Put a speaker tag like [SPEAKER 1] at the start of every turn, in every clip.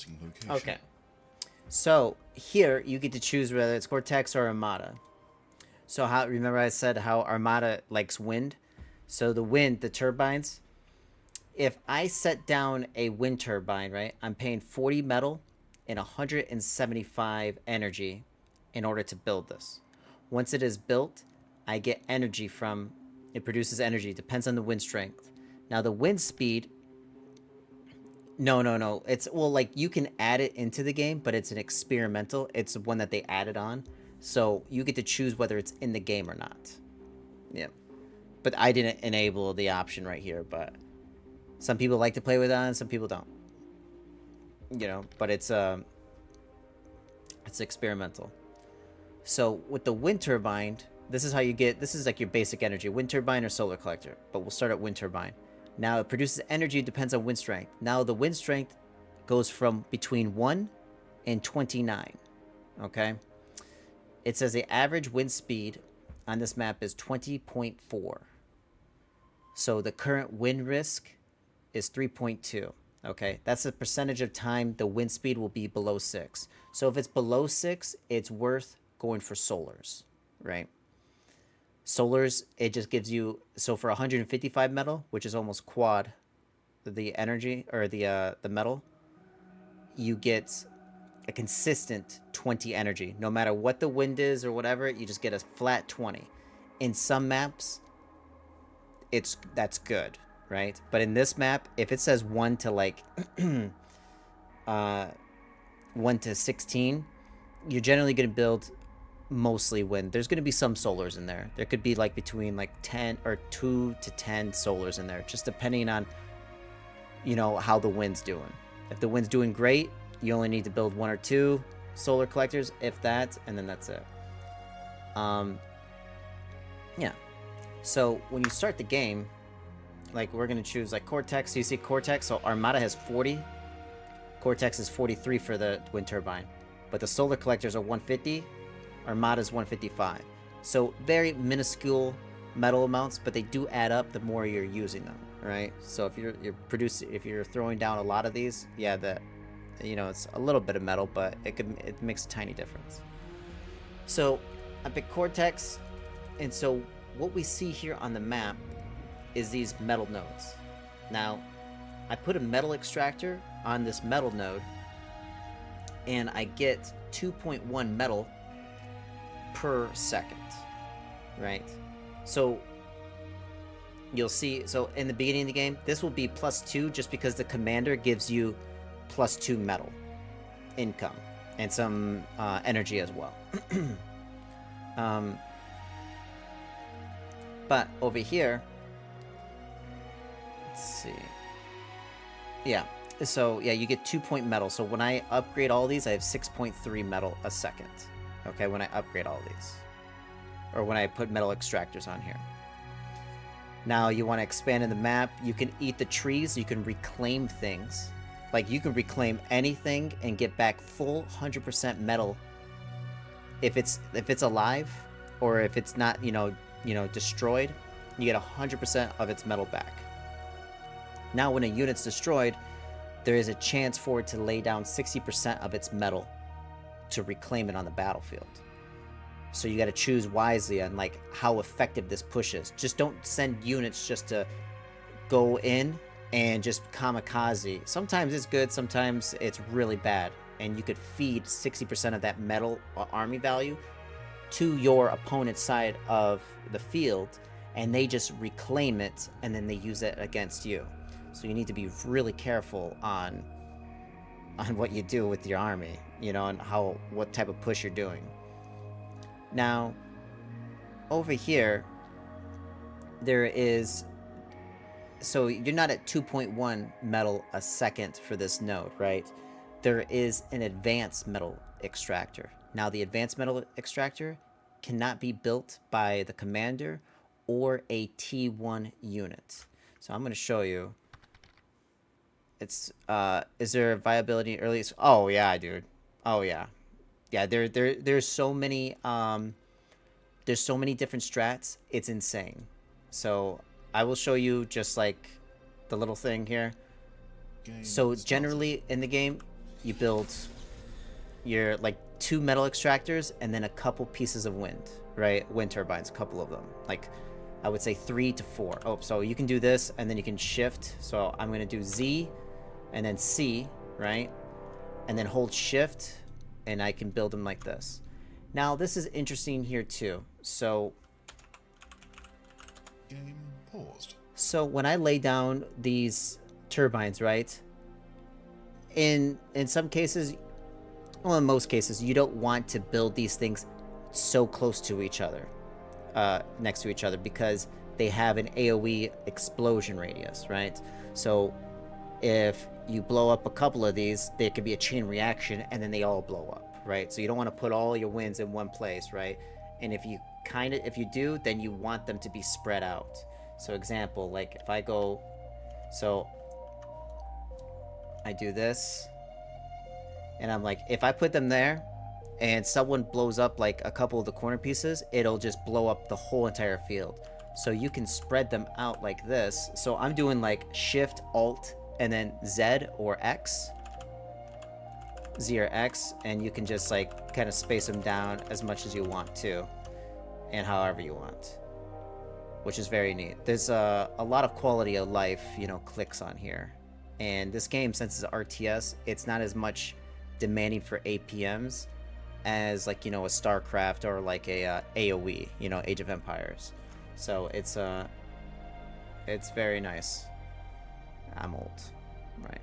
[SPEAKER 1] location.
[SPEAKER 2] Okay. So here you get to choose whether it's Cortex or Armada. So how remember I said how Armada likes wind? So the wind, the turbines, if I set down a wind turbine, right, I'm paying 40 metal and 175 energy in order to build this. Once it is built, I get energy from it produces energy, depends on the wind strength. Now the wind speed, no. It's well like you can add it into the game, but it's an experimental. It's one that they added on. So you get to choose whether it's in the game or not. Yeah. But I didn't enable the option right here, but some people like to play with that and some people don't. But it's experimental. So with the wind turbine, this is how you get this is like your basic energy, wind turbine or solar collector. But we'll start at wind turbine. Now it produces energy depends on wind strength. Now the wind strength goes from between 1 and 29. Okay? It says the average wind speed on this map is 20.4. So the current wind risk is 3.2. Okay, that's the percentage of time the wind speed will be below 6. So if it's below 6, it's worth going for solars, right? Solars, it just gives you, so for 155 metal, which is almost quad the energy or the metal, you get a consistent 20 energy. No matter what the wind is or whatever, you just get a flat 20. In some maps, that's good, right? But in this map, if it says 1 to like uh 1 to 16, you're generally going to build mostly wind. There's going to be some solars in there. There could be like between like 10 or 2 to 10 solars in there, just depending on how the wind's doing. If the wind's doing great, you only need to build 1 or 2 solar collectors, if that, and then that's it. Yeah. So when you start the game, like we're gonna choose like Cortex. So you see Cortex. So Armada has 40. Cortex is 43 for the wind turbine, but the solar collectors are 150. Armada's 155. So very minuscule metal amounts, but they do add up the more you're using them, right? So if if you're throwing down a lot of these, yeah, it's a little bit of metal, but it makes a tiny difference. So I picked Cortex, and so what we see here on the map is these metal nodes. Now, I put a metal extractor on this metal node, and I get 2.1 metal per second, right? So you'll see, so in the beginning of the game, this will be +2 just because the commander gives you +2 metal income and some energy as well. But over here, let's see. Yeah, so yeah, you get 2 metal. So when I upgrade all these, I have 6.3 metal a second. Okay, when I upgrade all these. Or when I put metal extractors on here. Now you want to expand in the map, you can eat the trees, you can reclaim things. Like you can reclaim anything and get back full 100% metal if it's alive, or if it's not, destroyed, you get 100% of its metal back. Now when a unit's destroyed, there is a chance for it to lay down 60% of its metal to reclaim it on the battlefield. So you got to choose wisely on like how effective this push is. Just don't send units just to go in and just kamikaze. Sometimes it's good, sometimes it's really bad, and you could feed 60% of that metal army value to your opponent's side of the field, and they just reclaim it, and then they use it against you. So you need to be really careful on what you do with your army, and what type of push you're doing. Now, over here, there is, so you're not at 2.1 metal a second for this node, right? There is an advanced metal extractor. Now, the advanced metal extractor cannot be built by the commander or a T1 unit. So I'm going to show you. It's is there viability early? Oh yeah, dude. Oh yeah. Yeah, there's so many there's so many different strats. It's insane. So I will show you just like the little thing here. So generally in the game, you build your like 2 metal extractors and then a couple pieces of wind, right? Wind turbines, a couple of them. Like I would say 3 to 4. Oh, so you can do this and then you can shift. So I'm gonna do Z and then C, right? And then hold shift and I can build them like this. Now this is interesting here too. So
[SPEAKER 1] Game paused.
[SPEAKER 2] So when I lay down these turbines, right? In some cases, well, in most cases, you don't want to build these things so close to each other, next to each other, because they have an AOE explosion radius, right? So if you blow up a couple of these, there could be a chain reaction, and then they all blow up, right? So you don't want to put all your winds in one place, right? And if you do, then you want them to be spread out. So example, like if I go, so I do this, and I'm like, if I put them there, and someone blows up like a couple of the corner pieces, it'll just blow up the whole entire field. So you can spread them out like this. So I'm doing like Shift, Alt, and then Z or X, Z or X, and you can just like kind of space them down as much as you want to, and however you want, which is very neat. There's a lot of quality of life, clicks on here. And this game, since it's RTS, it's not as much demanding for APMs as like, a StarCraft or like a AoE, Age of Empires. So it's very nice. I'm old, right?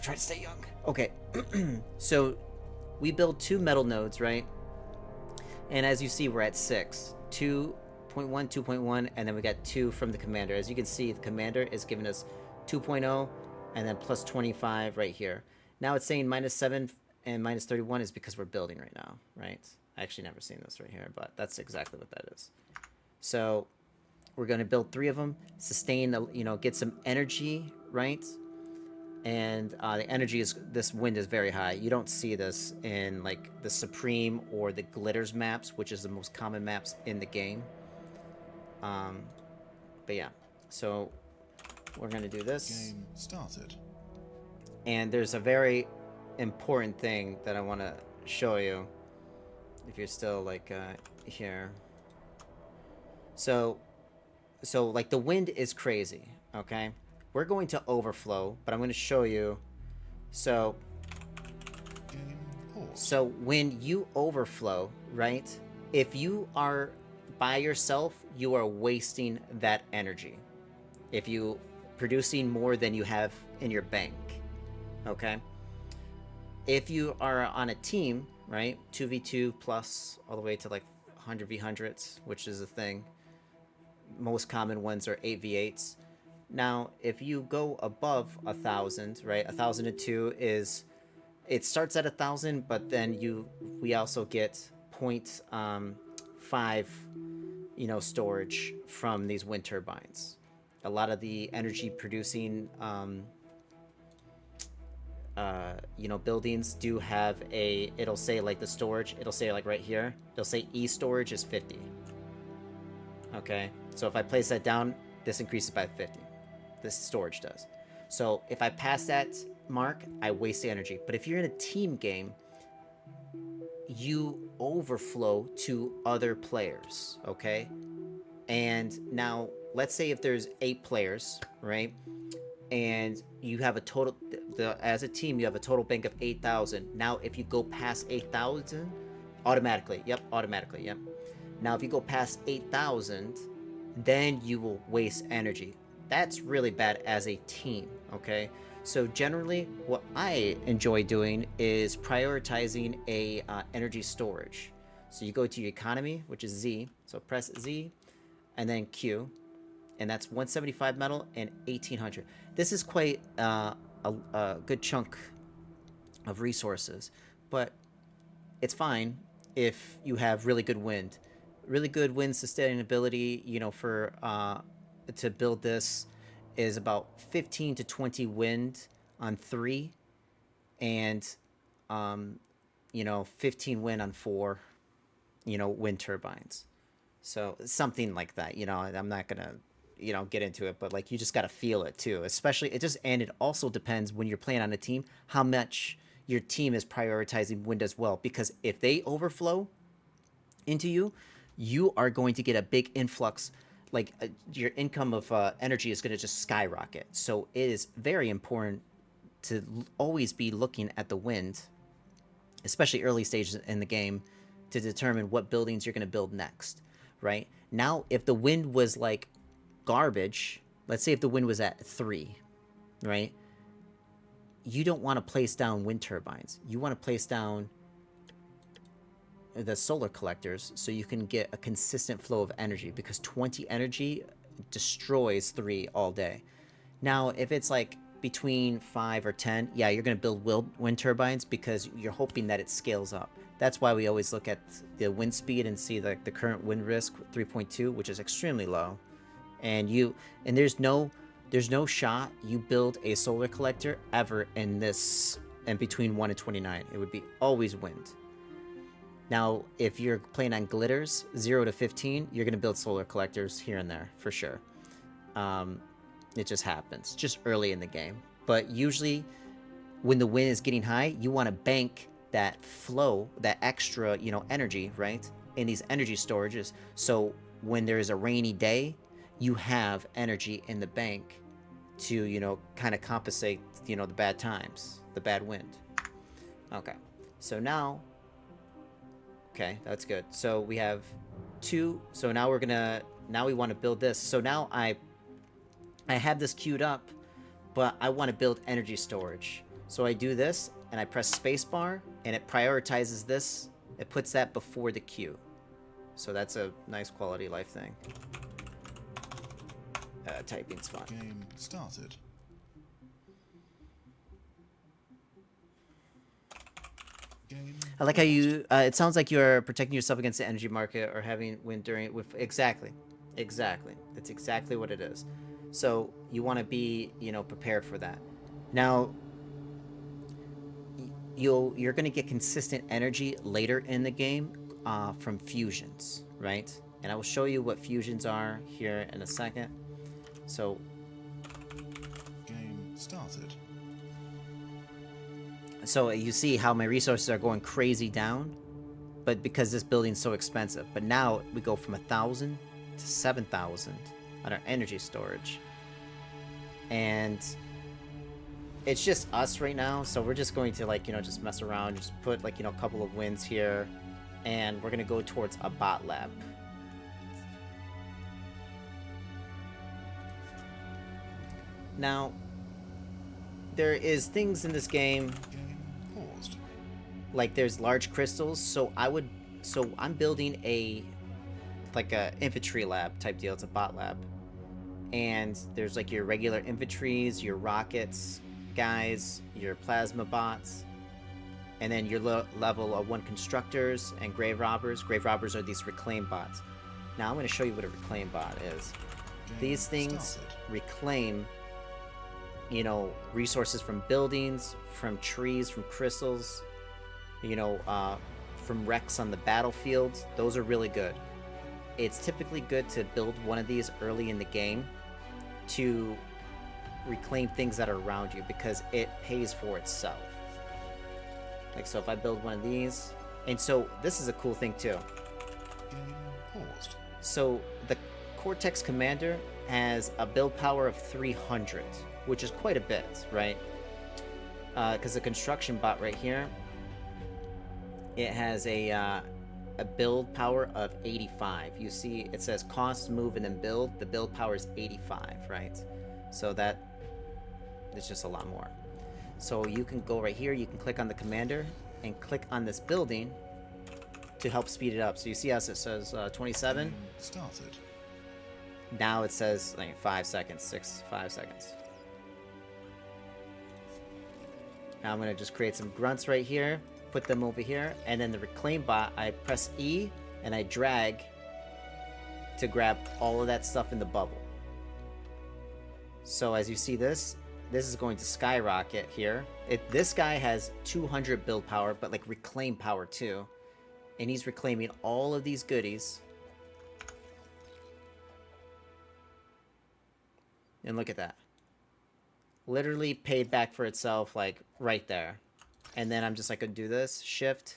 [SPEAKER 2] Try to stay young. Okay, so we build 2 metal nodes, right? And as you see, we're at 6. 2.1, 2.1, and then we got 2 from the commander. As you can see, the commander is giving us 2.0 and then plus 25 right here. Now it's saying -7 and -31 is because we're building right now, right? I actually never seen this right here, but that's exactly what that is. So we're going to build 3 of them, sustain, get some energy, right? And the energy this wind is very high. You don't see this in like the Supreme or the Glitters maps, which is the most common maps in the game. But yeah, so we're gonna do this.
[SPEAKER 1] Game started.
[SPEAKER 2] And there's a very important thing that I want to show you, if you're still like here. So like the wind is crazy, okay? We're going to overflow, but I'm going to show you. So when you overflow, right? If you are by yourself, you are wasting that energy. If you producing more than you have in your bank, okay? If you are on a team, right? 2v2 plus all the way to like 100v100s, which is a thing. Most common ones are 8v8s. Now, if you go above 1,000, right? 1,002 is, it starts at 1,000, but then we also get 0.5, storage from these wind turbines. A lot of the energy producing, buildings do have it'll say like the storage, it'll say like right here, it'll say E storage is 50. Okay, so if I place that down, this increases by 50. This storage does. So if I pass that mark, I waste the energy. But if you're in a team game, you overflow to other players, okay? And now, let's say if there's 8 players, right? And you have a total, as a team, you have a total bank of 8,000. Now, if you go past 8,000, automatically. Now, if you go past 8,000, then you will waste energy. That's really bad as a team, okay? So generally, what I enjoy doing is prioritizing a energy storage. So you go to your economy, which is Z. So press Z, and then Q, and that's 175 metal and 1,800. This is quite a good chunk of resources, but it's fine if you have really good wind. Really good wind sustainability, for to build this is about 15 to 20 wind on 3, and 15 wind on 4, wind turbines. So something like that. I'm not gonna get into it, but like you just got to feel it too. Especially and it also depends when you're playing on a team how much your team is prioritizing wind as well. Because if they overflow into you, you are going to get a big influx. Like your income of energy is going to just skyrocket. So it is very important to always be looking at the wind, especially early stages in the game, to determine what buildings you're going to build next, right? Now, if the wind was like garbage, let's say if the wind was at 3, right? You don't want to place down wind turbines. You want to place down the solar collectors so you can get a consistent flow of energy, because 20 energy destroys 3 all day. Now, if it's like between 5 or 10, yeah, you're going to build wind turbines because you're hoping that it scales up. That's why we always look at the wind speed and see the current wind risk 3.2, which is extremely low. And there's no shot you build a solar collector ever in between 1 and 29. It would be always wind. Now, if you're playing on glitters, 0 to 15, you're going to build solar collectors here and there, for sure. It just happens, just early in the game. But usually, when the wind is getting high, you want to bank that flow, that extra, energy, right, in these energy storages. So when there is a rainy day, you have energy in the bank to, kind of compensate, the bad times, the bad wind. Okay, so now... Okay, that's good. So we have 2. So now we want to build this. So now I have this queued up, but I want to build energy storage. So I do this, and I press spacebar, and it prioritizes this. It puts that before the queue. So that's a nice quality of life thing. Typing's fun.
[SPEAKER 1] Game started.
[SPEAKER 2] I like how you... it sounds like you're protecting yourself against the energy market or having wind during... Exactly. That's exactly what it is. So you want to be, prepared for that. Now, you're going to get consistent energy later in the game from fusions, right? And I will show you what fusions are here in a second. So...
[SPEAKER 1] Game started.
[SPEAKER 2] So you see how my resources are going crazy down, but because this building's so expensive. But now we go from 1,000 to 7,000 on our energy storage. And it's just us right now, so we're just going to just mess around, just put a couple of wins here, and we're gonna go towards a bot lab. Now, there is things in this game.
[SPEAKER 1] Paused.
[SPEAKER 2] Like there's large crystals, so I'm building a infantry lab type deal. It's a bot lab, and there's your regular infantries, your rockets guys, your plasma bots, and then your level 1 constructors and grave robbers. Grave robbers are these reclaim bots. Now I'm going to show you what a reclaim bot is. These things reclaim resources from buildings, from trees, from crystals, from wrecks on the battlefield. Those are really good. It's typically good to build one of these early in the game to reclaim things that are around you, because it pays for itself. So if I build one of these, and so this is a cool thing too.
[SPEAKER 1] Game paused.
[SPEAKER 2] So the Cortex Commander has a build power of 300, which is quite a bit, right? Because the construction bot right here, it has a build power of 85. You see, it says cost, move, and then build. The build power is 85, right? So that is just a lot more. So you can go right here, you can click on the commander, and click on this building to help speed it up. So you see how it says 27?
[SPEAKER 1] Game started.
[SPEAKER 2] Now it says 5 seconds, 5 seconds. Now I'm going to just create some grunts right here, put them over here, and then the reclaim bot, I press E and I drag to grab all of that stuff in the bubble. So as you see this is going to skyrocket here. This guy has 200 build power, but reclaim power too. And he's reclaiming all of these goodies. And look at that. Literally paid back for itself, like, right there. And then I'm just like, gonna do this. Shift.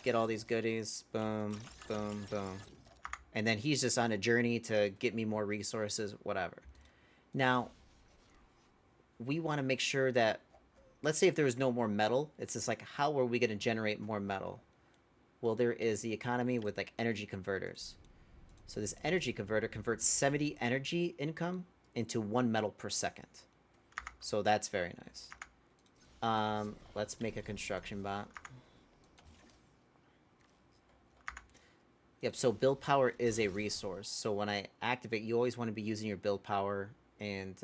[SPEAKER 2] Get all these goodies. Boom, boom, boom. And then he's just on a journey to get me more resources, whatever. Now, we want to make sure that, let's say if there was no more metal, it's just like, how are we going to generate more metal? Well, there is the economy with like energy converters. So this energy converter converts 70 energy income into 1 metal per second. So that's very nice. Let's make a construction bot. Yep, so build power is a resource. So when I activate, you always want to be using your build power and,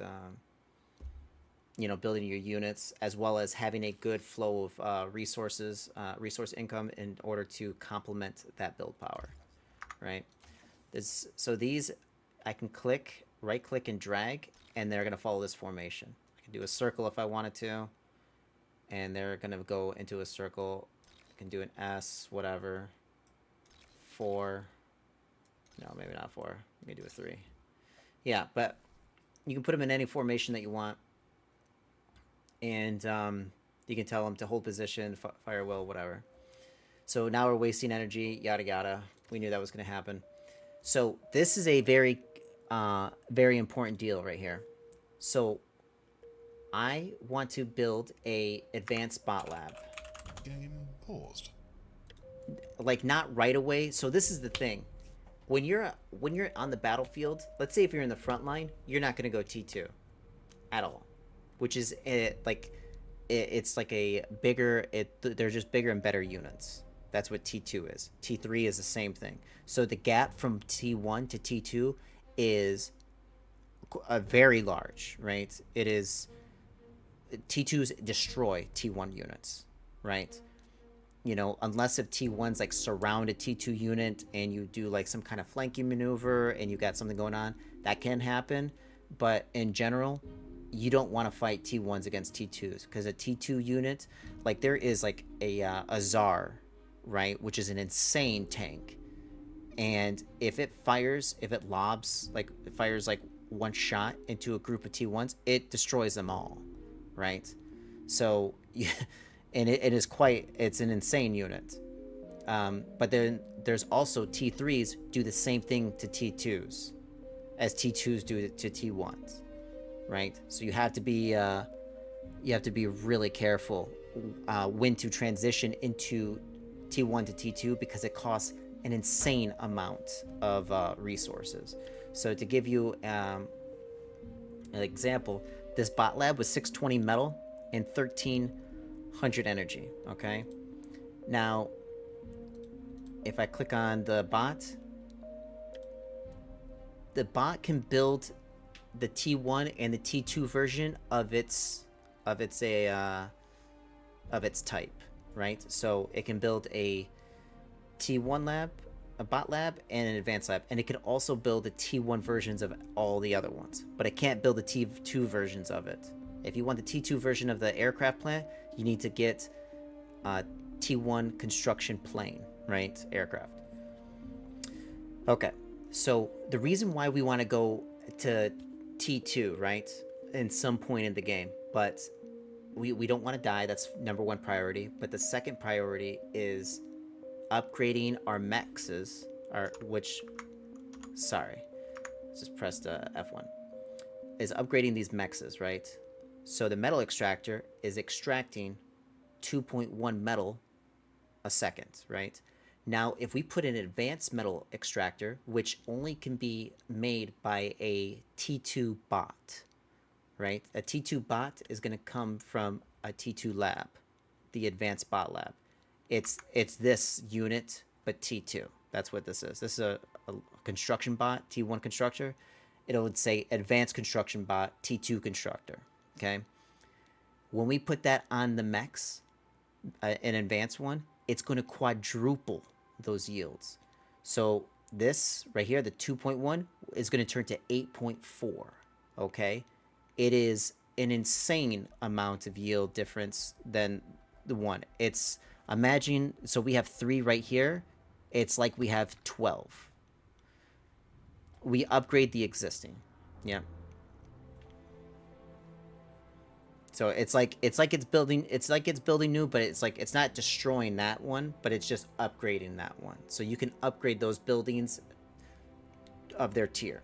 [SPEAKER 2] you know, building your units, as well as having a good flow of resource income in order to complement that build power, right? So these, I can right click and drag, and they're going to follow this formation. I can do a circle if I wanted to, and they're going to go into a circle. I can do an S, whatever. 4. No, maybe not 4. Let me do a 3. Yeah, but you can put them in any formation that you want. And you can tell them to hold position, fire will, whatever. So now we're wasting energy, yada yada. We knew that was going to happen. So this is a very, very important deal right here. So I want to build a advanced bot lab.
[SPEAKER 1] Game paused.
[SPEAKER 2] Like, not right away. So this is the thing. When you're on the battlefield, let's say if you're in the front line, you're not going to go T2 at all, which is it's like a bigger, they're just bigger and better units. That's what T2 is. T3 is the same thing. So the gap from T1 to T2 is very large, right? It is, T2s destroy T1 units, right? You know, unless if T1's like surround a T2 unit and you do like some kind of flanking maneuver and you got something going on, that can happen. But in general, you don't want to fight T1s against T2s, because a T2 unit, like there is like a Tsar, right, which is an insane tank. And if it fires like one shot into a group of T1s, it destroys them all, right? So and it's an insane unit. But then there's also T3s do the same thing to T2s as T2s do to T1s, right? So you have to be really careful when to transition into T1 to T2, because it costs an insane amount of resources. So to give you an example, this bot lab was 620 metal and 1300 energy. Okay, now if I click on the bot can build the T1 and the T2 version of its type, right? So it can build a T1 lab, a bot lab, and an advanced lab, and it can also build the T1 versions of all the other ones, but it can't build the T2 versions of it. If you want the T2 version of the aircraft plant, you need to get T1 construction plane, right? Aircraft. Okay, so the reason why we want to go to T2, right, in some point in the game, but we don't want to die. That's number one priority. But the second priority is upgrading our mexes, just pressed F1, is upgrading these mexes, right? So the metal extractor is extracting 2.1 metal a second, right? Now, if we put an advanced metal extractor, which only can be made by a T2 bot, right? A T2 bot is going to come from a T2 lab, the advanced bot lab. It's this unit, but T2. That's what this is. This is a construction bot, T1 constructor. It would say advanced construction bot, T2 constructor. Okay. When we put that on the mechs, an advanced one, it's going to quadruple those yields. So this right here, the 2.1, is going to turn to 8.4. Okay. It is an insane amount of yield difference than the one. It's, imagine, so we have 3 right here. It's like we have 12. We upgrade the existing. Yeah. So it's like it's building new, but it's not destroying that one, but it's just upgrading that one. So you can upgrade those buildings of their tier.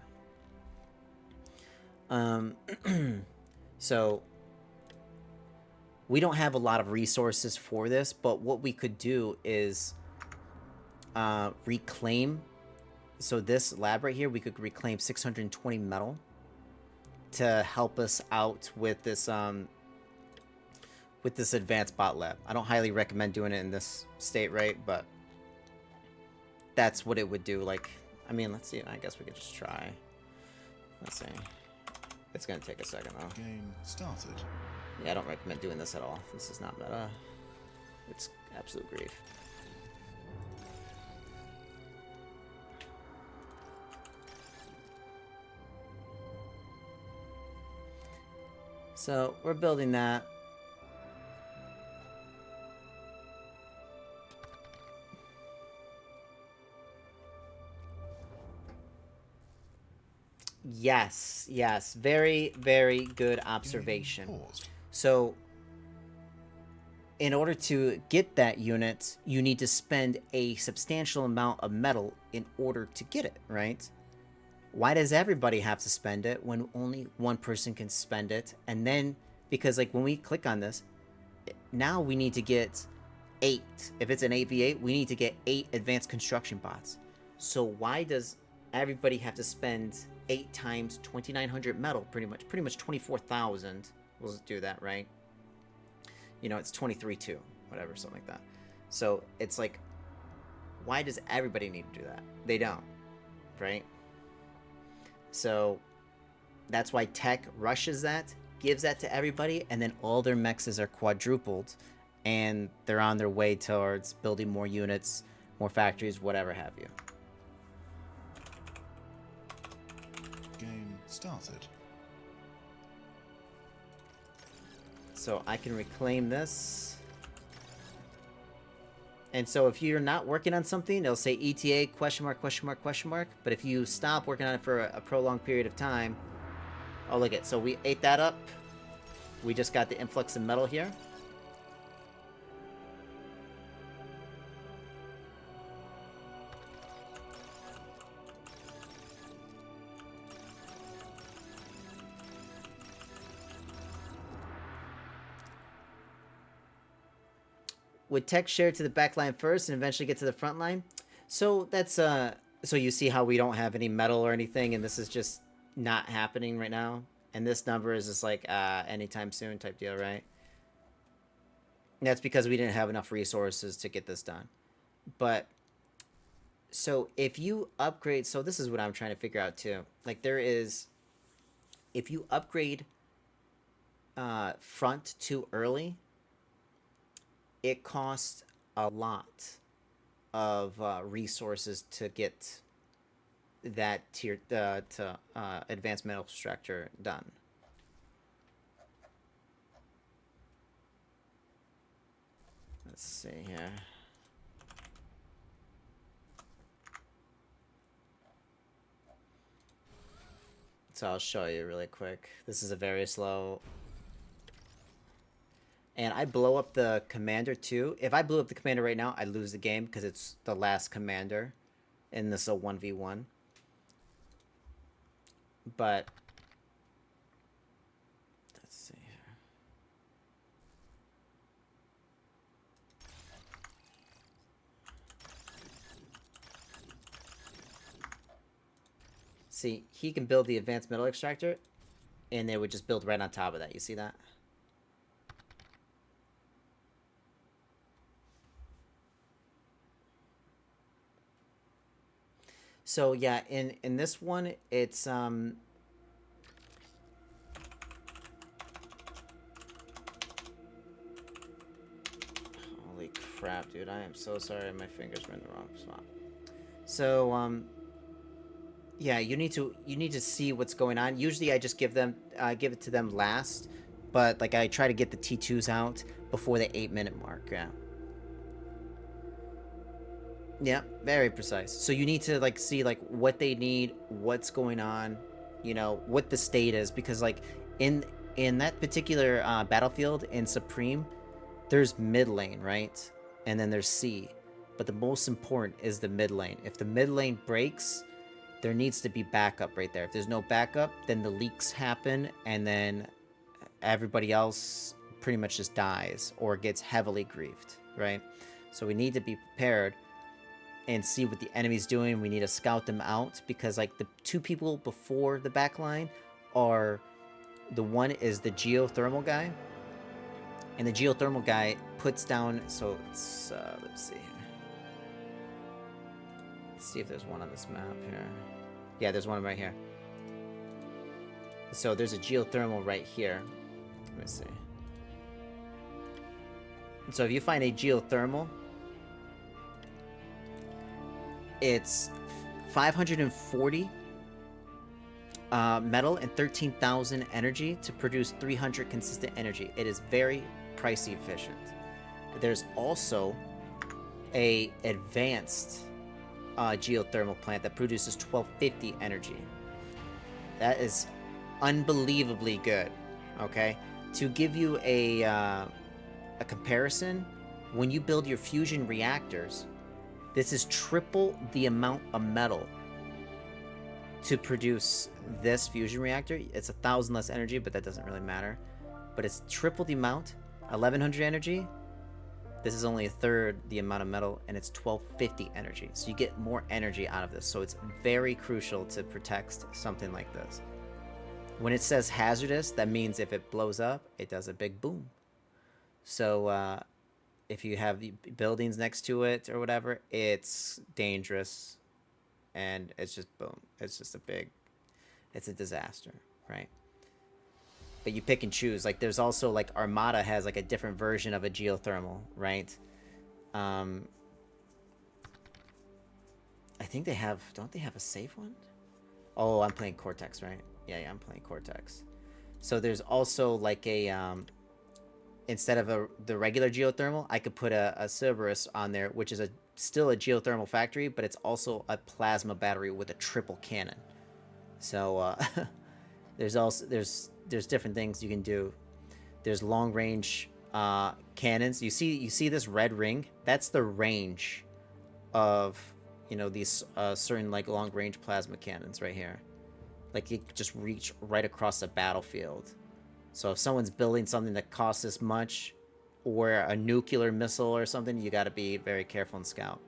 [SPEAKER 2] So we don't have a lot of resources for this, but what we could do is reclaim. So this lab right here, we could reclaim 620 metal to help us out with this advanced bot lab. I don't highly recommend doing it in this state, right? But that's what it would do. Like, I mean, let's see. I guess we could just try. Let's see. It's gonna take a second though.
[SPEAKER 1] Game started.
[SPEAKER 2] Yeah, I don't recommend doing this at all. This is not meta. It's absolute grief. So we're building that. Yes, yes. Very, very good observation. So, in order to get that unit, you need to spend a substantial amount of metal in order to get it, right? Why does everybody have to spend it when only one person can spend it? And then, because like when we click on this, now we need to get 8. If it's an 8v8, we need to get 8 advanced construction bots. So why does everybody have to spend 8 times 2,900 metal, pretty much 24,000. We'll just do that, right? You know, it's 23.2, whatever, something like that. So it's like, why does everybody need to do that? They don't, right? So that's why tech rushes that, gives that to everybody, and then all their mexes are quadrupled, and they're on their way towards building more units, more factories, whatever have you.
[SPEAKER 1] Game started.
[SPEAKER 2] So I can reclaim this. And so if you're not working on something, it'll say ETA question mark, question mark, question mark. But if you stop working on it for a prolonged period of time... Oh, look it. So we ate that up. We just got the influx of metal here. Would tech share to the back line first and eventually get to the front line? So that's so you see how we don't have any metal or anything, and this is just not happening right now. And this number is just like anytime soon type deal, right? And that's because we didn't have enough resources to get this done. But so if you upgrade, so this is what I'm trying to figure out too. Like there is, if you upgrade front too early, it costs a lot of resources to get that tier to advanced metal extractor done. Let's see here. So I'll show you really quick. This is a very slow. And I blow up the commander too. If I blew up the commander right now, I'd lose the game because it's the last commander. And this is a 1v1. But let's see here. See, he can build the advanced metal extractor, and they would just build right on top of that. You see that? So yeah, in this one, it's holy crap, dude! I am so sorry. My fingers were in the wrong spot. So yeah, you need to see what's going on. Usually, I just give it to them last, but like I try to get the T2s out before the 8-minute mark. Yeah. Yeah, very precise. So you need to like see like what they need, what's going on, you know, what the state is, because like in that particular battlefield in Supreme, there's mid lane, right? And then there's C. But the most important is the mid lane. If the mid lane breaks, there needs to be backup right there. If there's no backup, then the leaks happen, and then everybody else pretty much just dies or gets heavily griefed, right? So we need to be prepared and see what the enemy's doing. We need to scout them out, because like the two people before the back line are, the one is the geothermal guy, and the geothermal guy puts down, so it's let's see here. Let's see if there's one on this map here. Yeah, there's one right here. So there's a geothermal right here. Let me see. So if you find a geothermal, it's 540 metal and 13,000 energy to produce 300 consistent energy. It is very pricey efficient. There's also a advanced geothermal plant that produces 1250 energy. That is unbelievably good. Okay, to give you a comparison, when you build your fusion reactors, this is triple the amount of metal to produce this fusion reactor. It's 1,000 less energy, but that doesn't really matter. But it's triple the amount, 1,100 energy. This is only a third the amount of metal, and it's 1250 energy. So you get more energy out of this. So it's very crucial to protect something like this. When it says hazardous, that means if it blows up, it does a big boom. So if you have buildings next to it or whatever, it's dangerous, and it's just boom. It's just it's a disaster, right? But you pick and choose. Like there's also like Armada has like a different version of a geothermal, right? I think they have, don't they have a safe one? Oh, I'm playing Cortex, right? Yeah, I'm playing Cortex. So there's also like a instead of the regular geothermal, I could put a Cerberus on there, which is still a geothermal factory, but it's also a plasma battery with a triple cannon. So there's different things you can do. There's long range cannons. You see this red ring? That's the range of, you know, these certain like long range plasma cannons right here. Like you just reach right across the battlefield. So if someone's building something that costs this much, or a nuclear missile or something, you got to be very careful and scout.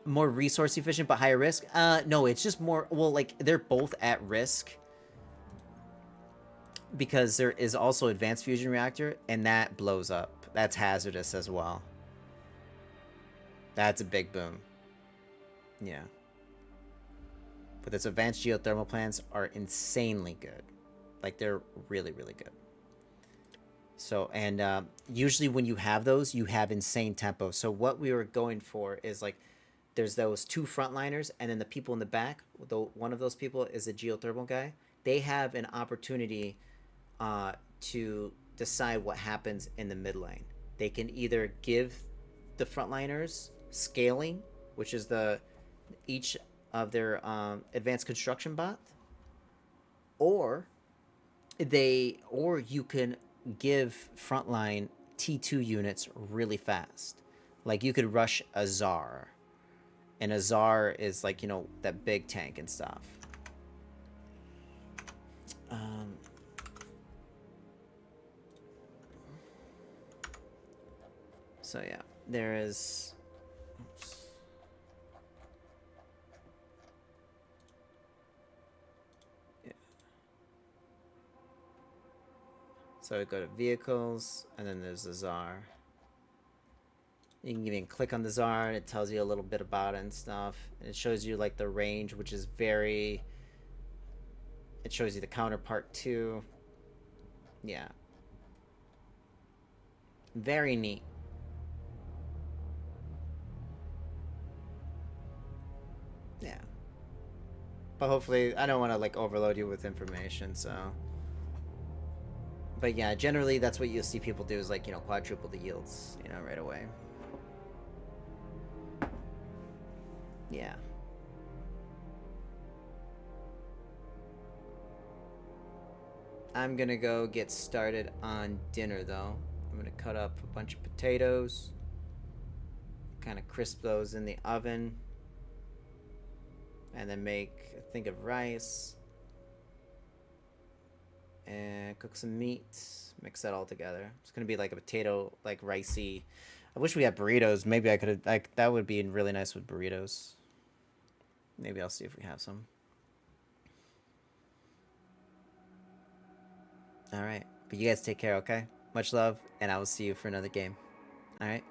[SPEAKER 2] More resource efficient but higher risk? No, it's just more, well, like they're both at risk, because there is also advanced fusion reactor, and that blows up. That's hazardous as well. That's a big boom. Yeah. But its advanced geothermal plants are insanely good. Like they're really, really good. So, and usually when you have those, you have insane tempo. So what we were going for is like, there's those two frontliners, and then the people in the back, one of those people is a geothermal guy. They have an opportunity to decide what happens in the mid lane. They can either give the frontliners scaling, which is each of their advanced construction bot, or you can give frontline T2 units really fast. Like you could rush a Tsar, and a Tsar is like, you know, that big tank and stuff. So yeah, there is. Oops. So we go to vehicles, and then there's the Tsar. You can even click on the Tsar, and it tells you a little bit about it and stuff. And it shows you like the range, which is very. It shows you the counterpart too. Yeah. Very neat. Yeah. But hopefully, I don't want to like overload you with information, so. But yeah, generally that's what you'll see people do is like, you know, quadruple the yields, you know, right away. Yeah. I'm gonna go get started on dinner though. I'm gonna cut up a bunch of potatoes, kind of crisp those in the oven, and then make a thing of rice and cook some meat. Mix that all together. It's gonna be like a potato, like ricey. I wish we had burritos. Maybe I could have, like, that would be really nice with burritos. Maybe I'll see if we have some. All right, but you guys take care, okay? Much love, and I will see you for another game. All right.